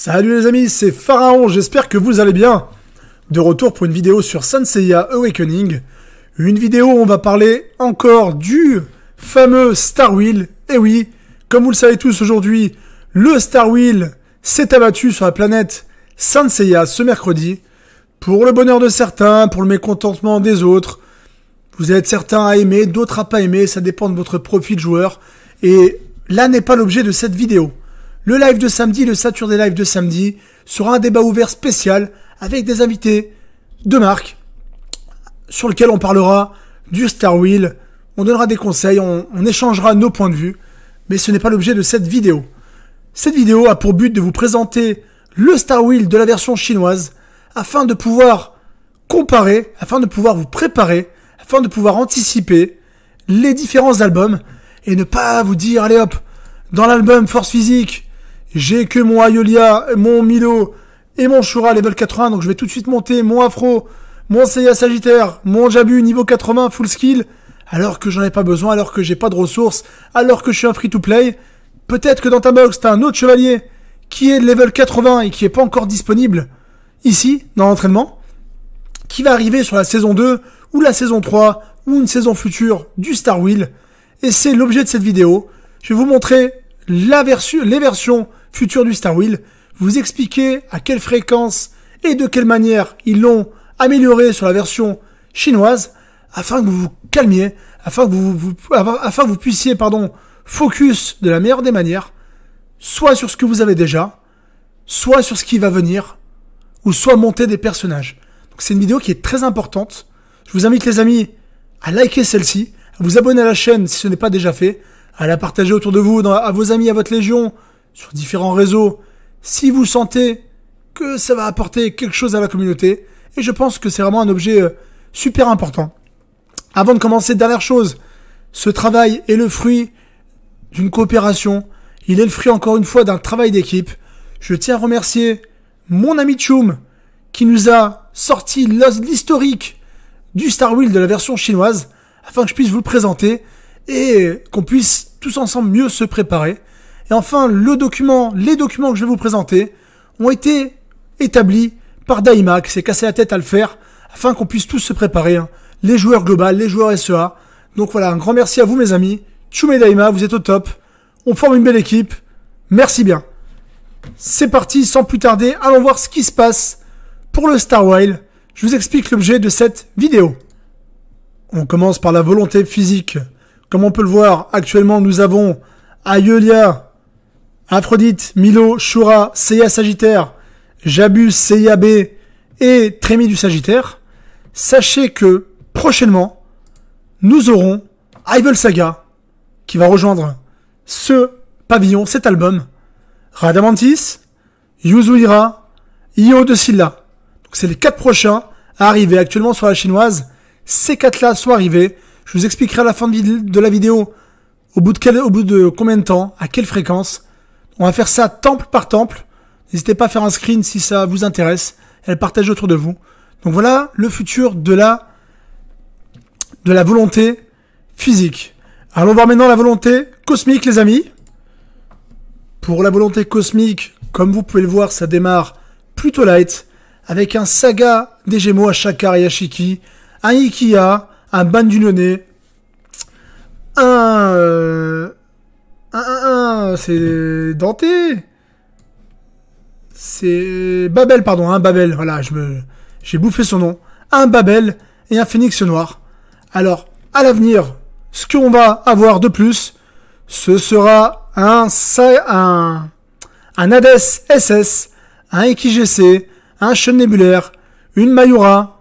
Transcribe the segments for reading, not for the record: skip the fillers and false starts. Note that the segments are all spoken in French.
Salut les amis, c'est Pharaon, j'espère que vous allez bien. De retour pour une vidéo sur Saint Seiya Awakening. Une vidéo où on va parler encore du fameux Star Wheel. Et oui, comme vous le savez tous aujourd'hui, le Star Wheel s'est abattu sur la planète Saint Seiya ce mercredi. Pour le bonheur de certains, pour le mécontentement des autres. Vous êtes certains à aimer, d'autres à pas aimer, ça dépend de votre profil de joueur. Et là n'est pas l'objet de cette vidéo. Le live de samedi, le Saturday Live de samedi, sera un débat ouvert spécial avec des invités de marque sur lequel on parlera du Star Wheel, on donnera des conseils, on échangera nos points de vue, mais ce n'est pas l'objet de cette vidéo. Cette vidéo a pour but de vous présenter le Star Wheel de la version chinoise afin de pouvoir comparer, afin de pouvoir vous préparer, afin de pouvoir anticiper les différents albums et ne pas vous dire, allez hop, dans l'album Force Physique, j'ai que mon Ayolia, mon Milo et mon Shura level 80, donc je vais tout de suite monter mon Afro, mon Seiya Sagittaire, mon Jabu niveau 80 full skill, alors que j'en ai pas besoin, alors que j'ai pas de ressources, alors que je suis un free-to-play. Peut-être que dans ta box, t'as un autre chevalier qui est de level 80 et qui est pas encore disponible ici, dans l'entraînement, qui va arriver sur la saison 2 ou la saison 3 ou une saison future du Star Wheel. Et c'est l'objet de cette vidéo. Je vais vous montrer les versions futures du Star Wheel, vous expliquer à quelle fréquence et de quelle manière ils l'ont amélioré sur la version chinoise, afin que vous vous calmiez, afin que vous puissiez, focus de la meilleure des manières, soit sur ce que vous avez déjà, soit sur ce qui va venir, ou soit monter des personnages. Donc c'est une vidéo qui est très importante. Je vous invite les amis à liker celle-ci, à vous abonner à la chaîne si ce n'est pas déjà fait, à la partager autour de vous, à vos amis, à votre légion, sur différents réseaux, si vous sentez que ça va apporter quelque chose à la communauté. Et je pense que c'est vraiment un objet super important. Avant de commencer, dernière chose, ce travail est le fruit d'une coopération. Il est le fruit, encore une fois, d'un travail d'équipe. Je tiens à remercier mon ami Choum, qui nous a sorti l'historique du Star Wheel de la version chinoise, afin que je puisse vous le présenter et qu'on puisse tous ensemble mieux se préparer. Et enfin, les documents que je vais vous présenter ont été établis par Daima, qui s'est cassé la tête à le faire, afin qu'on puisse tous se préparer, les joueurs global, les joueurs SEA. Donc voilà, un grand merci à vous mes amis, Choum et Daima, vous êtes au top, on forme une belle équipe, merci bien. C'est parti, sans plus tarder, allons voir ce qui se passe pour le Star Wheel. Je vous explique l'objet de cette vidéo. On commence par la volonté physique. Comme on peut le voir, actuellement nous avons Ayolia, Aphrodite, Milo, Shura, Seiya Sagittaire, Jabu, Seiya B et Trémi du Sagittaire. Sachez que prochainement, nous aurons Hyvel Saga qui va rejoindre ce pavillon, cet album. Radamantis, Yuzuhira, Io de Silla. Donc c'est les 4 prochains à arriver actuellement sur la chinoise. Ces 4-là sont arrivés. Je vous expliquerai à la fin de la vidéo au bout de combien de temps, à quelle fréquence. On va faire ça temple par temple. N'hésitez pas à faire un screen si ça vous intéresse et à le partager autour de vous. Donc voilà le futur de la volonté physique. Allons voir maintenant la volonté cosmique les amis. Pour la volonté cosmique, comme vous pouvez le voir, ça démarre plutôt light avec un Saga des Gémeaux à Shakar et Ashiki, un Ikiya, un Ban du Lyonnais, c'est Dante, c'est Babel, pardon, Babel, voilà, j'ai bouffé son nom, un Babel et un Phénix Noir. Alors, à l'avenir, ce qu'on va avoir de plus, ce sera un Hades SS, un Iki-GC, un Shun Nébulaire, une Mayura,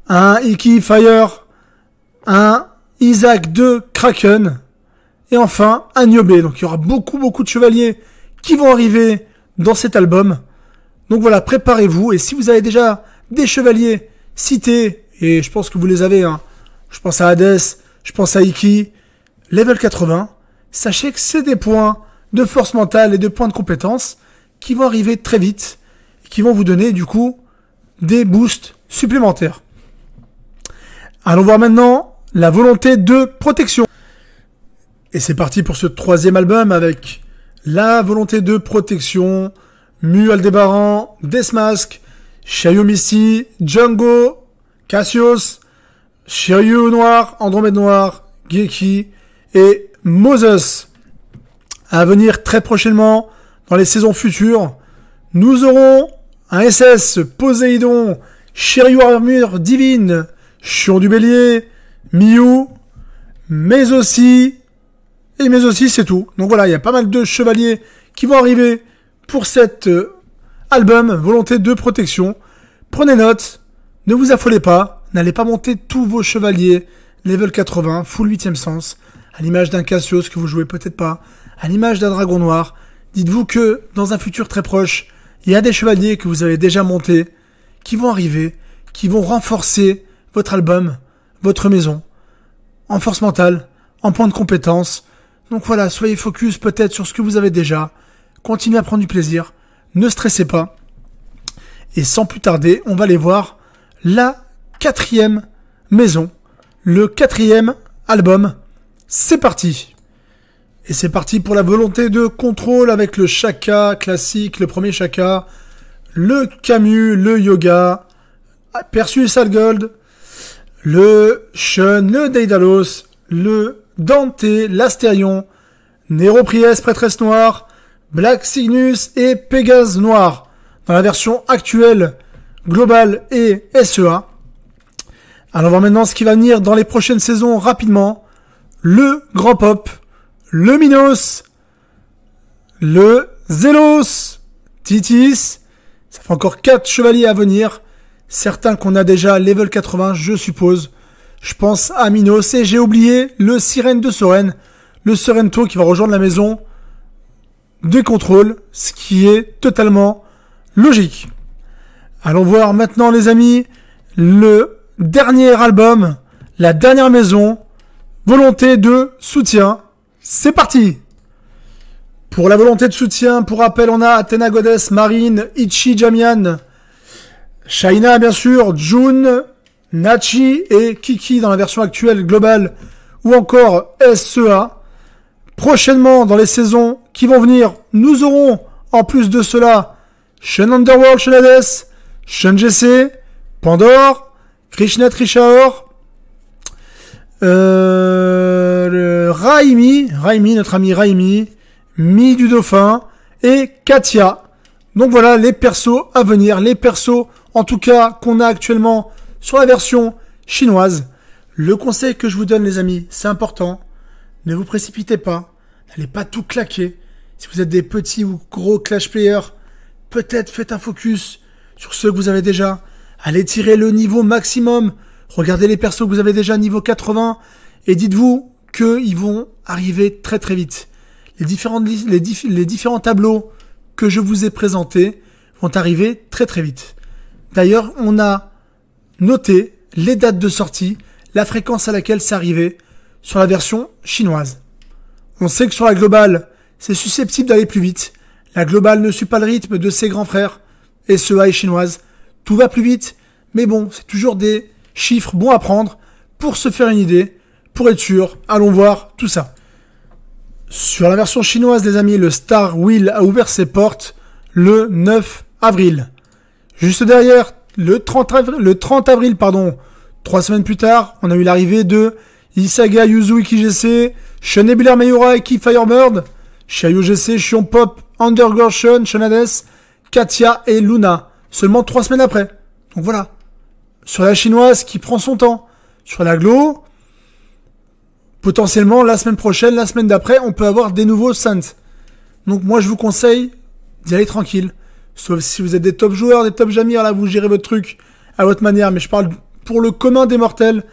un Iki Fire, un Isaac 2 Kraken, et enfin un Niobe. Donc il y aura beaucoup de chevaliers qui vont arriver dans cet album. Donc voilà, préparez-vous, et si vous avez déjà des chevaliers cités, et je pense que vous les avez, je pense à Hades, je pense à Iki, level 80, sachez que c'est des points de force mentale et de points de compétence qui vont arriver très vite, et qui vont vous donner du coup des boosts supplémentaires. Allons voir maintenant la volonté de protection. Et c'est parti pour ce 3e album avec la volonté de protection Mu Aldébaran, Deathmask, Shiryu Misty, Django, Cassius, Shiryu Noir, Andromède Noir, Geki et Moses. À venir très prochainement dans les saisons futures, nous aurons un SS Poséidon, Shiryu Armure Divine, Shion du Bélier, Miyu, mais aussi c'est tout. Donc voilà, il y a pas mal de chevaliers qui vont arriver pour cet album Volonté de Protection. Prenez note, ne vous affolez pas, n'allez pas monter tous vos chevaliers level 80, full 8ème sens, à l'image d'un Cassius que vous jouez peut-être pas, à l'image d'un Dragon Noir. Dites-vous que dans un futur très proche, il y a des chevaliers que vous avez déjà montés, qui vont arriver, qui vont renforcer votre album, votre maison, en force mentale, en point de compétence. Donc voilà, soyez focus peut-être sur ce que vous avez déjà, continuez à prendre du plaisir, ne stressez pas. Et sans plus tarder, on va aller voir la 4e maison, le 4e album. C'est parti! Et c'est parti pour la volonté de contrôle avec le Shaka classique, le premier Shaka, le Camus, le Yoga, Perseus Algold, le Shun, le Daedalus, le Dante, l'Astérion, Nero Priest, Prêtresse Noire, Black Cygnus et Pégase Noir, dans la version actuelle, globale et SEA. Allons voir maintenant ce qui va venir dans les prochaines saisons rapidement. Le Grand Pop, le Minos, le Zélos, Titis. Ça fait encore 4 chevaliers à venir. Certains qu'on a déjà level 80, je suppose. Je pense à Minos et j'ai oublié le Sirène de Soren, le Sorrento qui va rejoindre la maison de contrôle, ce qui est totalement logique. Allons voir maintenant les amis, le dernier album, la dernière maison, Volonté de soutien. C'est parti! Pour la volonté de soutien, pour rappel, on a Athena Goddess, Marine, Ichi Jamian, Shaina bien sûr, June, Nachi et Kiki dans la version actuelle globale ou encore SEA. Prochainement, dans les saisons qui vont venir, nous aurons, en plus de cela, Shun Underworld, Shun Hades, Shun GC, Pandore, Krishna Trishaor, Raimi, notre ami Raimi, Mi du Dauphin et Katia. Donc voilà les persos à venir, les persos en tout cas qu'on a actuellement sur la version chinoise. Le conseil que je vous donne les amis, c'est important, ne vous précipitez pas, n'allez pas tout claquer. Si vous êtes des petits ou gros Clash players, peut-être faites un focus sur ceux que vous avez déjà. Allez tirer le niveau maximum. Regardez les persos que vous avez déjà niveau 80 et dites-vous qu'ils vont arriver très très vite. Les différents tableaux que je vous ai présentés vont arriver très très vite. D'ailleurs, on a noté les dates de sortie, la fréquence à laquelle c'est arrivé sur la version chinoise. On sait que sur la globale, c'est susceptible d'aller plus vite. La globale ne suit pas le rythme de ses grands frères, SEA et chinoise. Tout va plus vite, mais bon, c'est toujours des chiffres bons à prendre pour se faire une idée, pour être sûr. Allons voir tout ça. Sur la version chinoise, les amis, le Star Wheel a ouvert ses portes le 9 avril. Juste derrière, le 30 avril, 3 semaines plus tard, on a eu l'arrivée de Isaga Yuzu Ikigc, Shun Nebula Mayura Iki Firebird, Shiryu GC, Shion Pop, Undergirl Shun, Shun Hades, Katia et Luna. Seulement 3 semaines après. Donc voilà. Sur la chinoise qui prend son temps. Sur la glo, potentiellement la semaine prochaine, la semaine d'après, on peut avoir des nouveaux Suns. Donc moi je vous conseille d'y aller tranquille. Sauf si vous êtes des top joueurs, des top jamirs, là vous gérez votre truc à votre manière. Mais je parle pour le commun des mortels.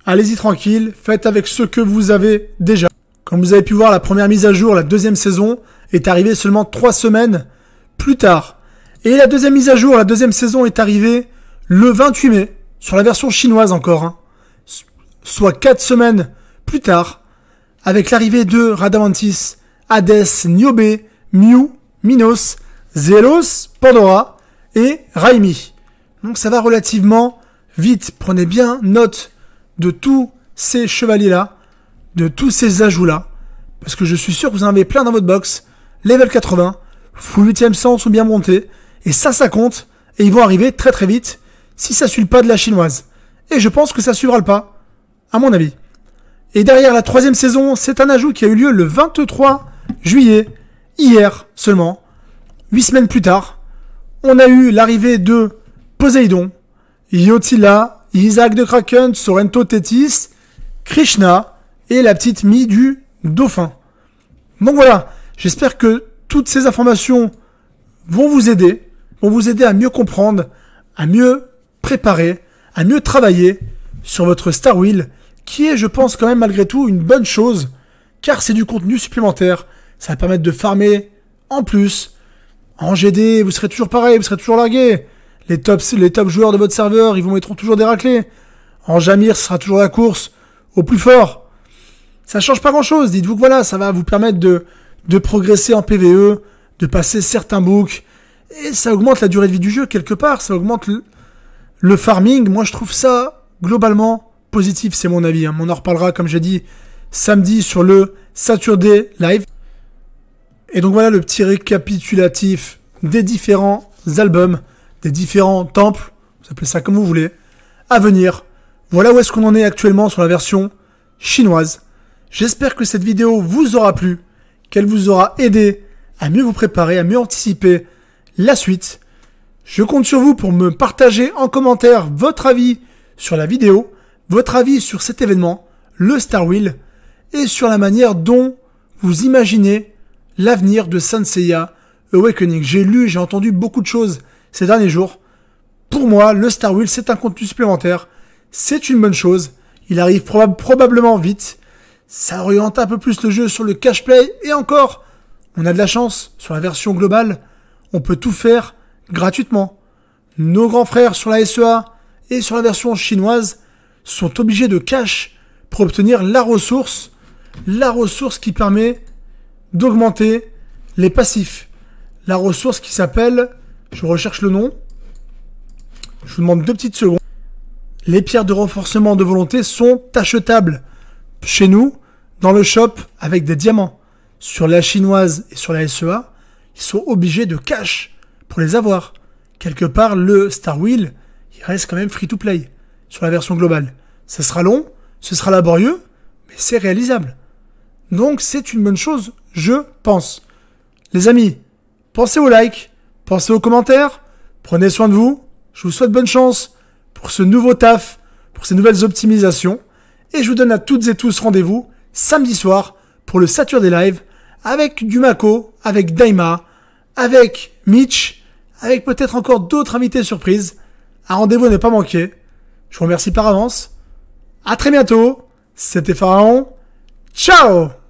Allez-y tranquille, faites avec ce que vous avez déjà. Comme vous avez pu voir, la première mise à jour, la deuxième saison, est arrivée seulement 3 semaines plus tard. Et la deuxième mise à jour, la deuxième saison est arrivée le 28 mai, sur la version chinoise encore. Hein. Soit 4 semaines plus tard, avec l'arrivée de Radamantis, Hades, Niobe, Miu, Minos, Zélos, Pandora et Raimi. Donc ça va relativement vite. Prenez bien note de tous ces chevaliers-là, de tous ces ajouts-là, parce que je suis sûr que vous en avez plein dans votre box. Level 80, full 8ème sens sont bien montés. Et ça compte. Et ils vont arriver très très vite si ça suit le pas de la chinoise. Et je pense que ça suivra le pas, à mon avis. Et derrière la 3e saison, c'est un ajout qui a eu lieu le 23 juillet, hier seulement, 8 semaines plus tard. On a eu l'arrivée de Poséidon, Yotila, Isaac de Kraken, Sorrento Tétis, Krishna et la petite Mie du Dauphin. Donc voilà, j'espère que toutes ces informations vont vous aider à mieux comprendre, à mieux préparer, à mieux travailler sur votre Star Wheel, qui est, je pense, quand même malgré tout une bonne chose, car c'est du contenu supplémentaire. Ça va permettre de farmer en plus. En GD, vous serez toujours pareil, vous serez toujours largué. Les top joueurs de votre serveur, ils vous mettront toujours des raclés. En Jamir, ce sera toujours la course au plus fort. Ça change pas grand chose. Dites-vous que voilà, ça va vous permettre de progresser en PvE, de passer certains books, et ça augmente la durée de vie du jeu quelque part. Ça augmente le farming. Moi, je trouve ça globalement positif, c'est mon avis. On en reparlera, comme j'ai dit, samedi sur le Saturday Live. Et donc voilà le petit récapitulatif des différents albums, des différents temples, vous appelez ça comme vous voulez, à venir. Voilà où est-ce qu'on en est actuellement sur la version chinoise. J'espère que cette vidéo vous aura plu, qu'elle vous aura aidé à mieux vous préparer, à mieux anticiper la suite. Je compte sur vous pour me partager en commentaire votre avis sur la vidéo, votre avis sur cet événement, le Star Wheel, et sur la manière dont vous imaginez l'avenir de Saint Seiya Awakening. J'ai lu, j'ai entendu beaucoup de choses ces derniers jours. Pour moi, le Star Wheel, c'est un contenu supplémentaire. C'est une bonne chose. Il arrive probablement vite. Ça oriente un peu plus le jeu sur le cash play. Et encore, on a de la chance. Sur la version globale, on peut tout faire gratuitement. Nos grands frères sur la SEA et sur la version chinoise sont obligés de cash pour obtenir la ressource qui permet d'augmenter les passifs. La ressource qui s'appelle, je recherche le nom, je vous demande 2 petites secondes. Les pierres de renforcement de volonté sont achetables chez nous, dans le shop, avec des diamants. Sur la chinoise et sur la SEA, ils sont obligés de cash pour les avoir. Quelque part, le Star Wheel, il reste quand même free to play sur la version globale. Ça sera long, ce sera laborieux, mais c'est réalisable. Donc c'est une bonne chose, je pense. Les amis, pensez au like, pensez aux commentaires, prenez soin de vous. Je vous souhaite bonne chance pour ce nouveau taf, pour ces nouvelles optimisations. Et je vous donne à toutes et tous rendez-vous samedi soir pour le Saturday Live avec du Mako, avec Daima, avec Mitch, avec peut-être encore d'autres invités surprises. Un rendez-vous à ne pas manquer. Je vous remercie par avance. À très bientôt. C'était Pharaon. Ciao!